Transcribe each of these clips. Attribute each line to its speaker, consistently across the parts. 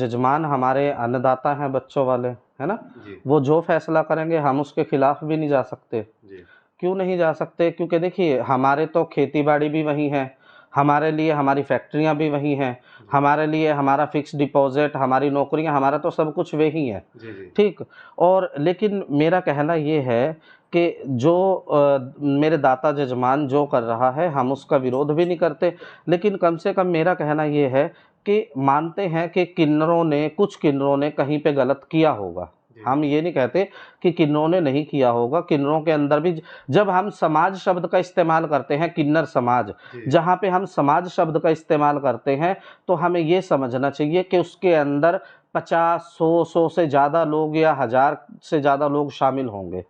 Speaker 1: जजमान हमारे अन्नदाता हैं बच्चों वाले, है ना।
Speaker 2: जी
Speaker 1: वो जो फैसला करेंगे हम उसके खिलाफ भी नहीं जा सकते।
Speaker 2: जी
Speaker 1: क्यों नहीं जा सकते? क्योंकि देखिए हमारे तो खेती बाड़ी भी वही है, हमारे लिए हमारी फैक्ट्रियां भी वही हैं,
Speaker 2: जी
Speaker 1: हमारे लिए हमारा फिक्स डिपॉजिट, हमारी नौकरियां, हमारा तो सब कुछ वही है।
Speaker 2: जी जी
Speaker 1: ठीक। और लेकिन मेरा कहना ये है कि जो मेरे दाता जजमान जो कर रहा है हम उसका विरोध भी नहीं करते, लेकिन कम से कम मेरा कहना ये है कि मानते हैं कि किन्नरों ने, कुछ किन्नरों ने कहीं पे गलत किया होगा।
Speaker 2: जी
Speaker 1: हम ये नहीं कहते कि किन्नरों ने नहीं किया होगा, किन्नरों के अंदर भी जब हम समाज शब्द का इस्तेमाल करते हैं, किन्नर समाज,
Speaker 2: जी
Speaker 1: जहाँ पे हम समाज शब्द का इस्तेमाल करते हैं तो हमें ये समझना चाहिए कि उसके अंदर 50, 100 से ज़्यादा लोग या 1000 से ज़्यादा लोग शामिल होंगे।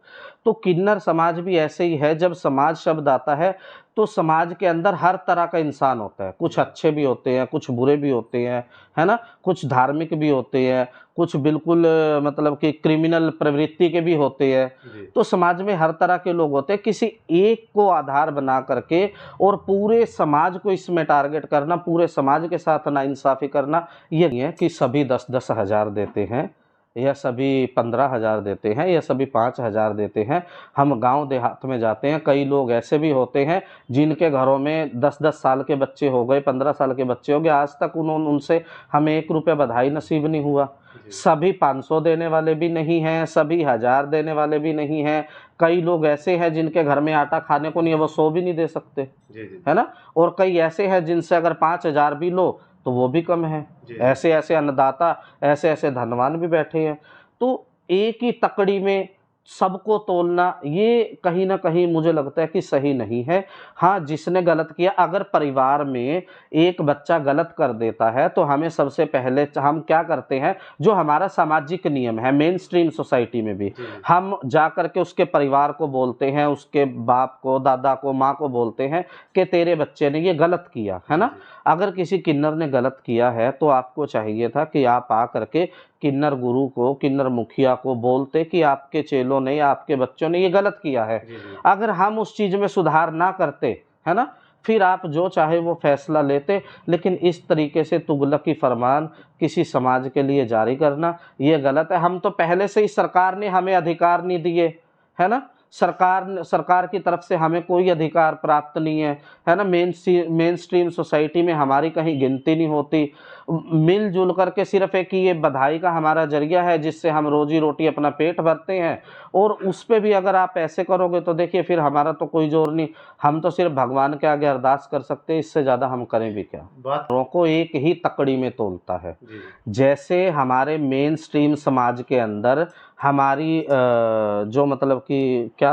Speaker 1: तो किन्नर समाज भी ऐसे ही है। जब समाज शब्द आता है तो समाज के अंदर हर तरह का इंसान होता है, कुछ
Speaker 2: जी
Speaker 1: अच्छे भी होते हैं, कुछ बुरे भी होते हैं, है ना, कुछ धार्मिक भी होते हैं, कुछ बिल्कुल मतलब कि क्रिमिनल प्रवृत्ति के भी होते हैं।
Speaker 2: जी
Speaker 1: तो समाज में हर तरह के लोग होते हैं। किसी एक को आधार बना करके और पूरे समाज को इसमें टारगेट करना, पूरे समाज के साथ नाइंसाफ़ी करना, ये नहीं है कि सभी 10-10 हज़ार देते हैं या सभी 15,000 देते हैं या सभी 5,000 देते हैं। हम गांव देहात में जाते हैं, कई लोग ऐसे भी होते हैं जिनके घरों में 10-10 साल के बच्चे हो गए, 15 साल के बच्चे हो गए, आज तक उन्होंने उनसे हमें 1 रुपया बधाई नसीब नहीं हुआ।
Speaker 2: जी
Speaker 1: सभी 500 देने वाले भी नहीं हैं, सभी 1000 देने वाले भी नहीं हैं। कई लोग ऐसे हैं जिनके घर में आटा खाने को नहीं है, वो 100 भी नहीं दे सकते,
Speaker 2: जी जी
Speaker 1: है ना। और कई ऐसे हैं जिनसे अगर 5,000 भी लो तो वो भी कम है।
Speaker 2: जी
Speaker 1: ऐसे ऐसे अन्नदाता, ऐसे ऐसे धनवान भी बैठे हैं। तो एक ही तकड़ी में सबको तोलना, ये कहीं न कहीं मुझे लगता है कि सही नहीं है। हाँ, जिसने गलत किया, अगर परिवार में एक बच्चा गलत कर देता है तो हमें सबसे पहले हम क्या करते हैं, जो हमारा सामाजिक नियम है मेन स्ट्रीम सोसाइटी में भी,
Speaker 2: जी जी
Speaker 1: हम जा कर के उसके परिवार को बोलते हैं, उसके बाप को, दादा को, माँ को बोलते हैं कि तेरे बच्चे ने ये गलत किया, है
Speaker 2: जी
Speaker 1: ना।
Speaker 2: जी
Speaker 1: अगर किसी किन्नर ने गलत किया है तो आपको चाहिए था कि आप आ करके किन्नर गुरु को, किन्नर मुखिया को बोलते कि आपके चेलों ने या आपके बच्चों ने ये गलत किया है।
Speaker 2: जी जी
Speaker 1: अगर हम उस चीज़ में सुधार ना करते, है ना, फिर आप जो चाहे वो फैसला लेते। लेकिन इस तरीके से तुगलकी फरमान किसी समाज के लिए जारी करना ये गलत है। हम तो पहले से ही, सरकार ने हमें अधिकार नहीं दिए, है ना। सरकार की तरफ से हमें कोई अधिकार प्राप्त नहीं है ना। मेन स्ट्रीम सोसाइटी में हमारी कहीं गिनती नहीं होती। मिलजुल करके सिर्फ एक ये बधाई का हमारा जरिया है जिससे हम रोजी रोटी अपना पेट भरते हैं। और उस पे भी अगर आप ऐसे करोगे तो देखिए फिर हमारा तो कोई जोर नहीं। हम तो सिर्फ भगवान के आगे अरदास कर सकते हैं, इससे ज़्यादा हम करें भी क्या।
Speaker 2: बात
Speaker 1: को एक ही तकड़ी में तोलता है।
Speaker 2: जी जी
Speaker 1: जैसे हमारे मेन स्ट्रीम समाज के अंदर हमारी जो मतलब कि क्या,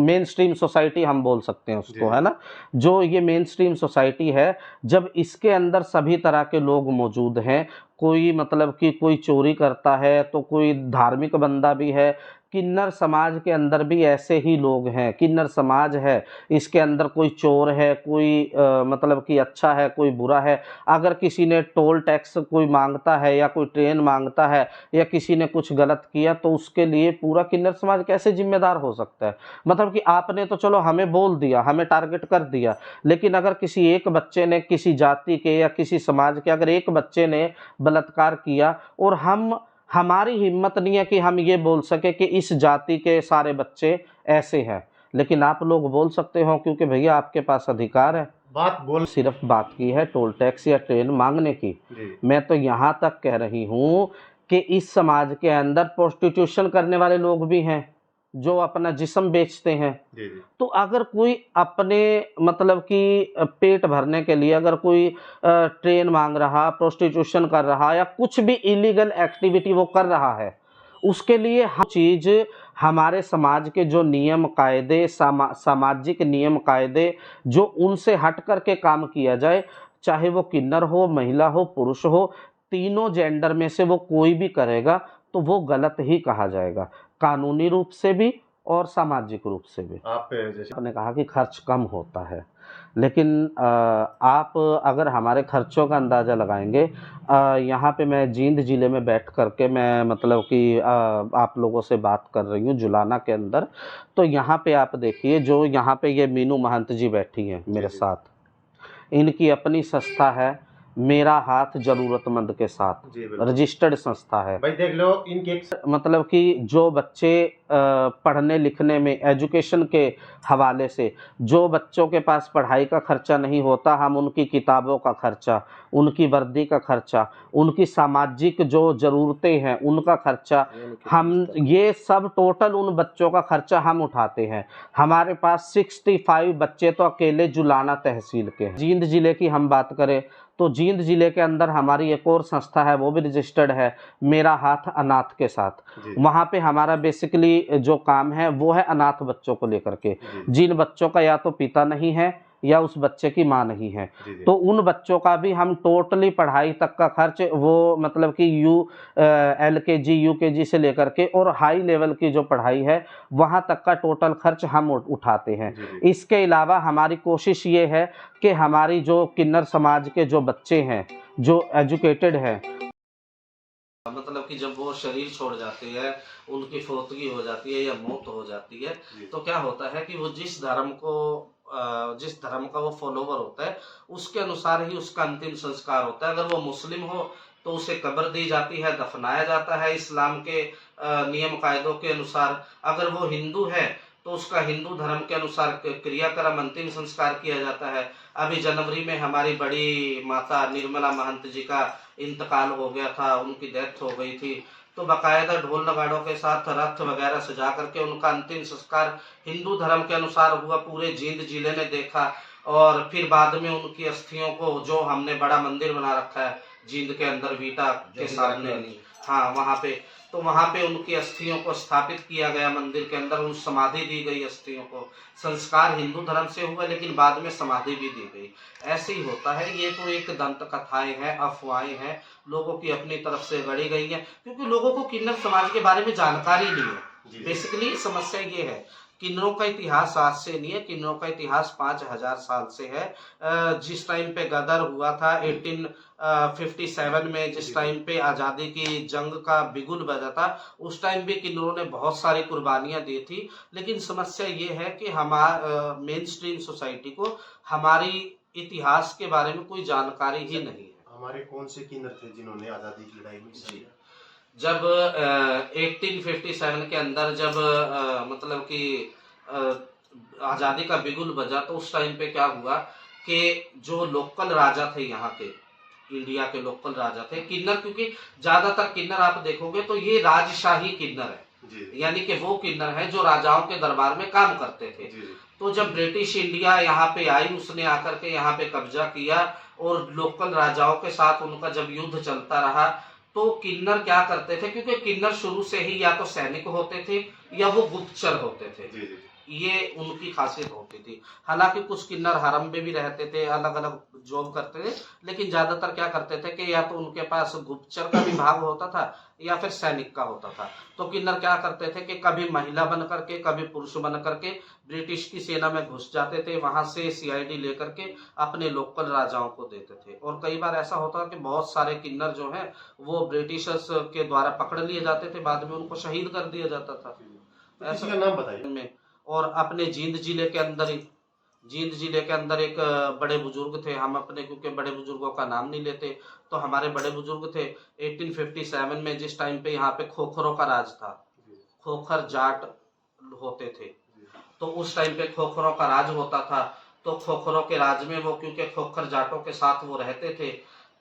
Speaker 1: मेन स्ट्रीम सोसाइटी हम बोल सकते हैं
Speaker 2: जी
Speaker 1: उसको,
Speaker 2: जी
Speaker 1: है ना। जो ये मेन स्ट्रीम सोसाइटी है, जब इसके अंदर सभी तरह के लोग मौजूद हैं, कोई मतलब कि कोई चोरी करता है तो कोई धार्मिक बंदा भी है। किन्नर समाज के अंदर भी ऐसे ही लोग हैं। किन्नर समाज है, इसके अंदर कोई चोर है, कोई मतलब कि अच्छा है, कोई बुरा है। अगर किसी ने टोल टैक्स कोई मांगता है या कोई ट्रेन मांगता है या किसी ने कुछ गलत किया तो उसके लिए पूरा किन्नर समाज कैसे जिम्मेदार हो सकता है। मतलब कि आपने तो चलो हमें बोल दिया, हमें टारगेट कर दिया, लेकिन अगर किसी एक बच्चे ने, किसी जाति के या किसी समाज के अगर एक बच्चे ने बलात्कार किया और हमारी हिम्मत नहीं है कि हम ये बोल सके कि इस जाति के सारे बच्चे ऐसे हैं, लेकिन आप लोग बोल सकते हो क्योंकि भैया आपके पास अधिकार है।
Speaker 2: बात बोल
Speaker 1: सिर्फ बात की है टोल टैक्स या ट्रेन मांगने की।
Speaker 2: जी
Speaker 1: मैं तो यहाँ तक कह रही हूँ कि इस समाज के अंदर प्रोस्टिट्यूशन करने वाले लोग भी हैं जो अपना जिस्म बेचते हैं।
Speaker 2: जी जी
Speaker 1: तो अगर कोई अपने मतलब कि पेट भरने के लिए अगर कोई ट्रेन मांग रहा, प्रोस्टिट्यूशन कर रहा या कुछ भी इलीगल एक्टिविटी वो कर रहा है, उसके लिए हर चीज़ हमारे समाज के जो नियम कायदे, सामाजिक नियम कायदे, जो उनसे हट कर के काम किया जाए, चाहे वो किन्नर हो, महिला हो, पुरुष हो, तीनों जेंडर में से वो कोई भी करेगा तो वो गलत ही कहा जाएगा, कानूनी रूप से भी और सामाजिक रूप से भी।
Speaker 2: आप जैसे
Speaker 1: आपने कहा कि खर्च कम होता है, लेकिन आप अगर हमारे खर्चों का अंदाज़ा लगाएंगे, यहाँ पे मैं जींद ज़िले में बैठ कर के मैं मतलब कि आप लोगों से बात कर रही हूँ जुलाना के अंदर। तो यहाँ पे आप देखिए, जो यहाँ पे ये मीनू महंत जी बैठी हैं
Speaker 2: जी
Speaker 1: मेरे
Speaker 2: जी
Speaker 1: साथ, इनकी अपनी संस्था है। मेरा हाथ जरूरतमंद के साथ,
Speaker 2: जी बिल्कुल।
Speaker 1: रजिस्टर्ड संस्था है।
Speaker 2: भाई देख लो इनके
Speaker 1: मतलब कि जो बच्चे पढ़ने लिखने में एजुकेशन के हवाले से जो बच्चों के पास पढ़ाई का खर्चा नहीं होता, हम उनकी किताबों का खर्चा, उनकी वर्दी का खर्चा, उनकी सामाजिक जो ज़रूरतें हैं उनका खर्चा, हम ये सब टोटल उन बच्चों का खर्चा हम उठाते हैं। हमारे पास 65 बच्चे तो अकेले जुलाना तहसील के हैं। जींद ज़िले की हम बात करें तो जींद ज़िले के अंदर हमारी एक और संस्था है, वो भी रजिस्टर्ड है, मेरा हाथ अनाथ के साथ। वहाँ पे हमारा बेसिकली जो काम है वो है अनाथ बच्चों को लेकर के, जिन बच्चों का या तो पिता नहीं है या उस बच्चे की माँ नहीं है, तो उन बच्चों का भी हम टोटली पढ़ाई तक का खर्च, वो मतलब कि LKG UKG से लेकर के और हाई लेवल की जो पढ़ाई है वहाँ तक का टोटल खर्च हम उठाते हैं। इसके अलावा हमारी कोशिश ये है कि हमारी जो किन्नर समाज के जो बच्चे हैं जो एजुकेटेड हैं, मतलब कि जब वो शरीर छोड़ जाते हैं, उनकी फौतगी हो जाती है या मौत हो जाती है, तो क्या होता है कि वो जिस धर्म का वो फॉलोवर होता है उसके अनुसार ही उसका अंतिम संस्कार होता है। अगर वो मुस्लिम हो तो उसे कब्र दी जाती है, दफनाया जाता है इस्लाम के नियम कायदों के अनुसार। अगर वो हिंदू है तो उसका हिंदू धर्म के अनुसार क्रियाक्रम अंतिम संस्कार किया जाता है। अभी जनवरी में हमारी बड़ी माता निर्मला महंत जी का इंतकाल हो गया था, उनकी डेथ हो गई थी, तो बाकायदा ढोल नगाड़ों के साथ रथ वगैरह सजा करके उनका अंतिम संस्कार हिंदू धर्म के अनुसार हुआ। पूरे जींद जिले ने देखा और फिर बाद में उनकी अस्थियों को, जो हमने बड़ा मंदिर बना रखा है जींद के अंदर वीटा के सामने, हाँ वहाँ पे, तो वहाँ पे उनकी अस्थियों को स्थापित किया गया मंदिर के अंदर, उन समाधि दी गई अस्थियों को। संस्कार हिंदू धर्म से हुआ लेकिन बाद में समाधि भी दी गई। ऐसे ही होता है। ये तो एक दंत कथाएं हैं, अफवाहें हैं, लोगों की अपनी तरफ से गढ़ी गई हैं, क्योंकि लोगों को किन्नर समाज के बारे में जानकारी नहीं है। बेसिकली समस्या ये है, किन्नरों का इतिहास आज से नहीं है, किन्नरों का इतिहास 5000 साल से है। जिस टाइम पे गदर हुआ था 1857 में, जिस टाइम पे आज़ादी की जंग का बिगुल बजा था, उस टाइम भी किन्नरों ने बहुत सारी कुर्बानियां दी थी। लेकिन समस्या ये है कि मेन स्ट्रीम सोसाइटी को हमारी इतिहास के बारे में कोई जानकारी ही नहीं है।
Speaker 2: हमारे कौन से किन्नर थे जिन्होंने आज़ादी की लड़ाई में जी?
Speaker 1: जब 1857 के अंदर जब मतलब कि आज़ादी का बिगुल बजा, तो उस टाइम पे क्या हुआ कि जो लोकल राजा थे, यहाँ के इंडिया के लोकल राजा थे किन्नर, क्योंकि ज्यादातर किन्नर आप देखोगे तो ये राजशाही किन्नर है, यानी कि वो किन्नर है जो राजाओं के दरबार में काम करते थे। तो जब ब्रिटिश इंडिया यहाँ पे आई, उसने आकर के यहाँ पे कब्जा किया और लोकल राजाओं के साथ उनका जब युद्ध चलता रहा, तो किन्नर क्या करते थे, क्योंकि किन्नर शुरू से ही या तो सैनिक होते थे या वो गुप्तचर होते थे, ये उनकी खासियत होती थी। हालांकि कुछ किन्नर हरम में भी रहते थे, अलग अलग जॉब करते थे, लेकिन ज्यादातर क्या करते थे कि या तो उनके पास गुप्तचर का विभाग होता था या फिर सैनिक का होता था। तो किन्नर क्या करते थे कि कभी महिला बन करके, कभी पुरुष बन करके ब्रिटिश की सेना में घुस जाते थे, वहां से CID लेकर के अपने लोकल राजाओं को देते थे। और कई बार ऐसा होता कि बहुत सारे किन्नर जो है वो ब्रिटिशर्स के द्वारा पकड़ लिए जाते थे, बाद में उनको शहीद कर दिया जाता था।
Speaker 2: ऐसा का नाम बताइए।
Speaker 1: और अपने जींद जिले के अंदर एक बड़े बुजुर्ग थे, हम अपने क्योंकि बड़े बुजुर्गों का नाम नहीं लेते, तो हमारे बड़े बुजुर्ग थे 1857 में, जिस टाइम पे यहाँ पे खोखरों का राज था, खोखर जाट होते थे, तो उस टाइम पे खोखरों का राज होता था। तो खोखरों के राज में वो, क्योंकि खोखर जाटों के साथ वो रहते थे,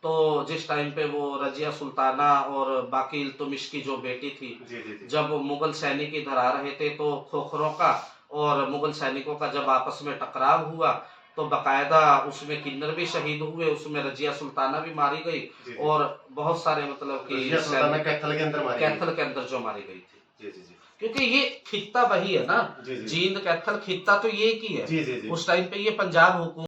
Speaker 1: तो जिस टाइम पे वो रजिया सुल्ताना और बाकी इल्तुतमिश की जो बेटी थी, जब मुगल सैनिक इधर आ रहे थे, तो खोखरों का और मुगल सैनिकों का जब आपस में टकराव हुआ, तो बकायदा उसमें किन्नर भी शहीद हुए, उसमें रजिया सुल्ताना भी मारी गई और बहुत सारे मतलब कि
Speaker 2: कैथल
Speaker 1: के अंदर जो मारी गई थी, क्योंकि ये खित्ता वही है ना, जींद कैथल खित्ता तो ये की है। उस टाइम पे ये पंजाब हुकूमत